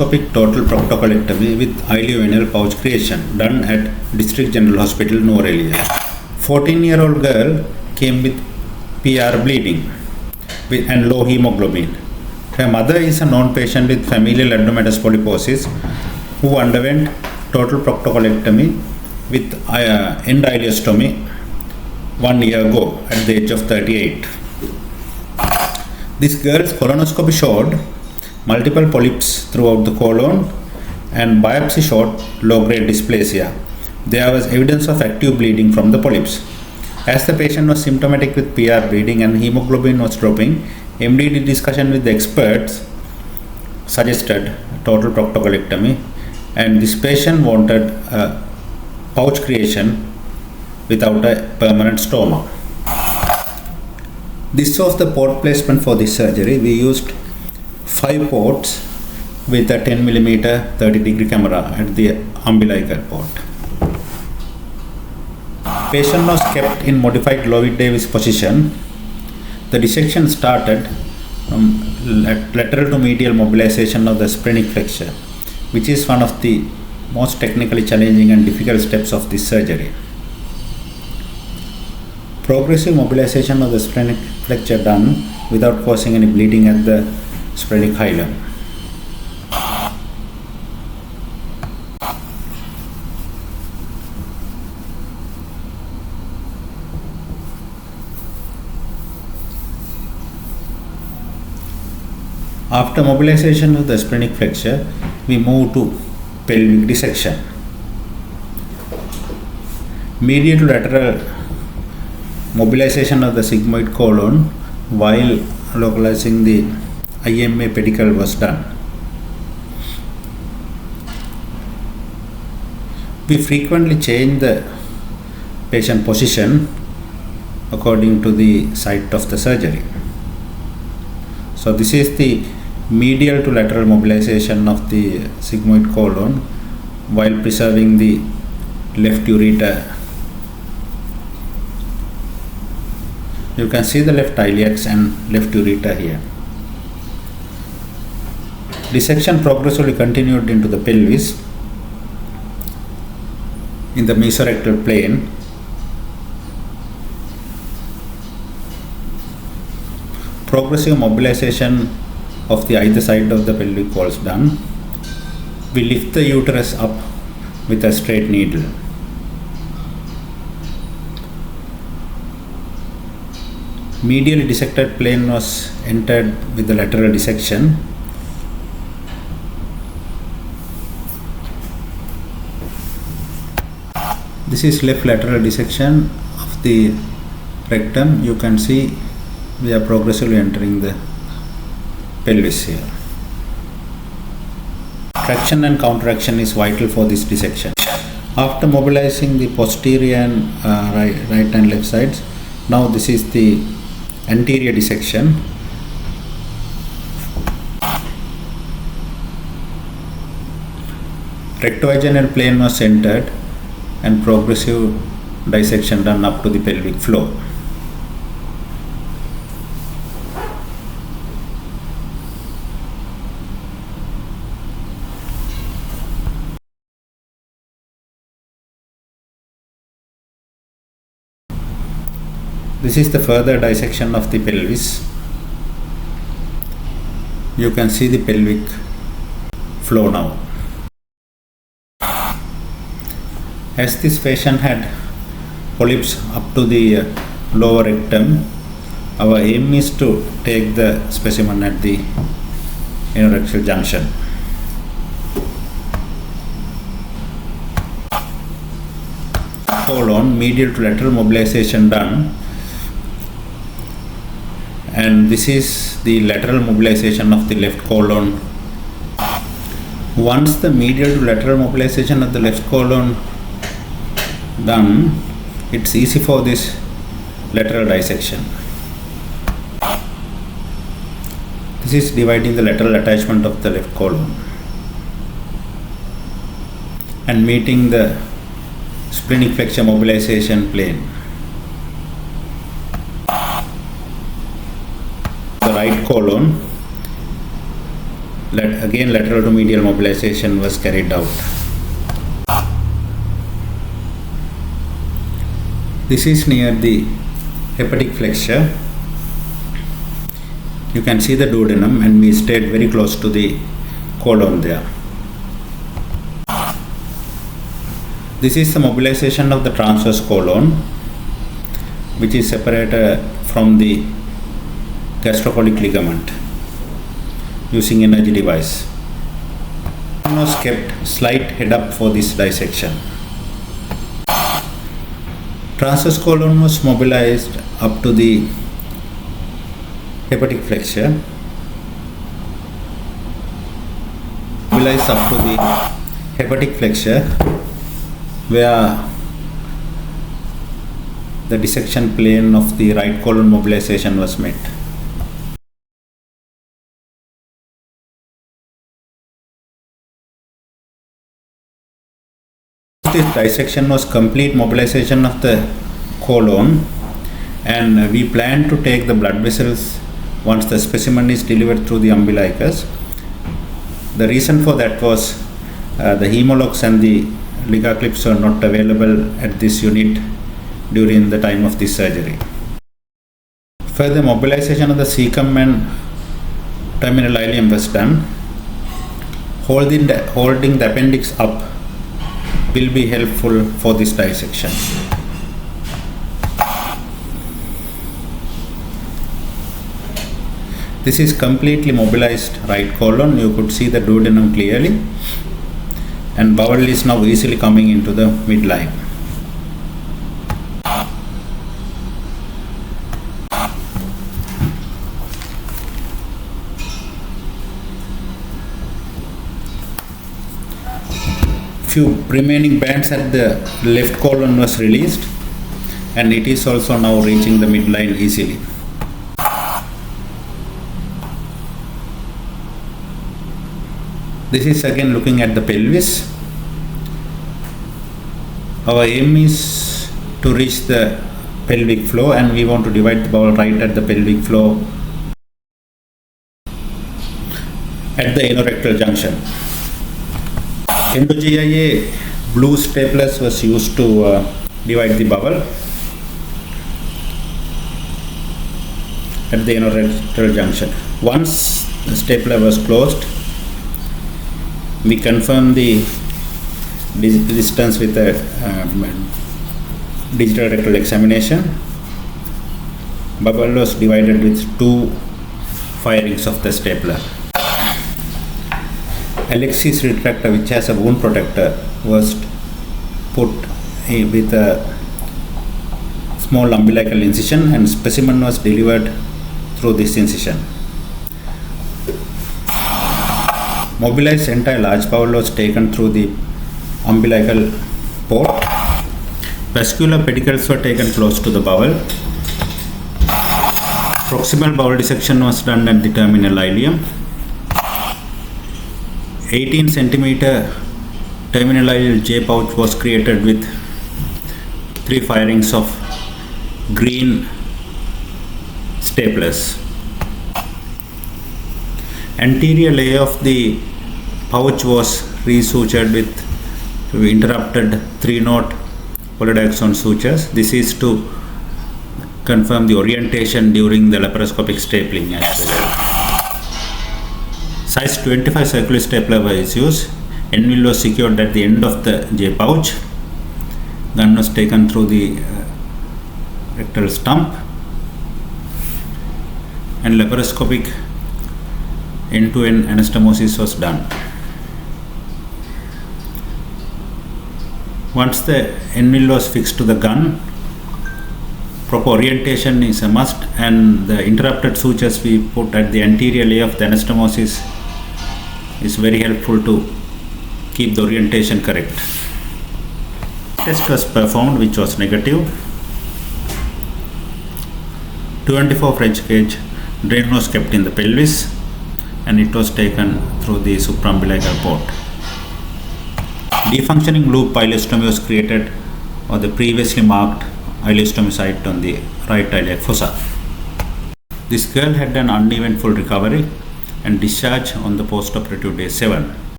Laparoscopic Total proctocolectomy with ileal pouch creation done at District General Hospital, Norelia. 14-year-old girl came with PR bleeding and low hemoglobin. Her mother is a known patient with familial adenomatous polyposis who underwent total proctocolectomy with end ileostomy 1 year ago at the age of 38. This girl's colonoscopy showed multiple polyps throughout the colon and biopsy showed low-grade dysplasia. There was evidence of active bleeding from the polyps. As the patient was symptomatic with PR bleeding and hemoglobin was dropping, MDD discussion with the experts suggested total proctocolectomy, and this patient wanted a pouch creation without a permanent stoma. This was the port placement for this surgery. We used 5 ports with a 10 mm 30-degree camera at the umbilical port. Patient was kept in modified Lovett-Davis position. The dissection started from lateral to medial mobilization of the splenic flexure, which is one of the most technically challenging and difficult steps of this surgery. Progressive mobilization of the splenic flexure done without causing any bleeding at the splenic hilum. After mobilization of the splenic flexure, we move to pelvic dissection. Medial to lateral mobilization of the sigmoid colon while localizing the IMA pedicle was done. We frequently change the patient position according to the site of the surgery. So this is the medial to lateral mobilization of the sigmoid colon while preserving the left ureter. You can see the left iliacs and left ureter here. Dissection progressively continued into the pelvis in the mesorectal plane. Progressive mobilization of the either side of the pelvic walls done. We lift the uterus up with a straight needle. Medially dissected plane was entered with the lateral dissection. This is left lateral dissection of the rectum. You can see we are progressively entering the pelvis here. Traction and counteraction is vital for this dissection. After mobilizing the posterior and right and left sides, now this is the anterior dissection. Rectovaginal plane was entered and progressive dissection done up to the pelvic floor. This is the further dissection of the pelvis. You can see the pelvic floor now. As this patient had polyps up to the lower rectum, our aim is to take the specimen at the anorectal junction. Colon, medial to lateral mobilization done. And this is the lateral mobilization of the left colon. Once the medial to lateral mobilization of the left colon done, it's easy for this lateral dissection. This is dividing the lateral attachment of the left colon and meeting the splenic flexure mobilization plane. The right colon Again, lateral to medial mobilization was carried out. This is near the hepatic flexure. You can see the duodenum, and we stayed very close to the colon there. This is the mobilization of the transverse colon, which is separated from the gastrocolic ligament using energy device. One was kept slight head up for this dissection. Transverse colon was mobilized up to the hepatic flexure. Mobilized up to the hepatic flexure, where the dissection plane of the right colon mobilization was met. This dissection was complete mobilization of the colon, and we plan to take the blood vessels once the specimen is delivered through the umbilicus. The reason for that was the hemologs and the liga clips were not available at this unit during the time of this surgery. Further mobilization of the cecum and terminal ileum was done. Holding the appendix up will be helpful for this dissection. This is completely mobilized right colon. You could see the duodenum clearly, and bowel is now easily coming into the midline. Few remaining bands at the left colon was released, and it is also now reaching the midline easily. This is again looking at the pelvis. Our aim is to reach the pelvic floor, and we want to divide the bowel right at the pelvic floor at the anorectal junction. Endo-GIA blue staplers was used to divide the bowel at the anorectal junction. Once the stapler was closed, we confirmed the distance with a digital rectal examination. Bowel was divided with 2 firings of the stapler. Alexis retractor, which has a wound protector, was put with a small umbilical incision, and specimen was delivered through this incision. Mobilized entire large bowel was taken through the umbilical port. Vascular pedicles were taken close to the bowel. Proximal bowel dissection was done at the terminal ileum. 18 centimeter terminal ileal J pouch was created with 3 firings of green staplers. Anterior layer of the pouch was resutured with interrupted 3-knot polydioxone sutures. This is to confirm the orientation during the laparoscopic stapling as well. Size 25 circular stapler was used. End mill was secured at the end of the J pouch. Gun was taken through the rectal stump, and laparoscopic end-to-end anastomosis was done. Once the end mill was fixed to the gun, proper orientation is a must, and the interrupted sutures we put at the anterior layer of the anastomosis is very helpful to keep the orientation correct. Test was performed, which was negative. 24 French gauge drain was kept in the pelvis, and it was taken through the supraumbilical port. Defunctioning loop ileostomy was created on the previously marked ileostomy site on the right iliac fossa. This girl had an uneventful recovery. and discharge on the post-operative day 7.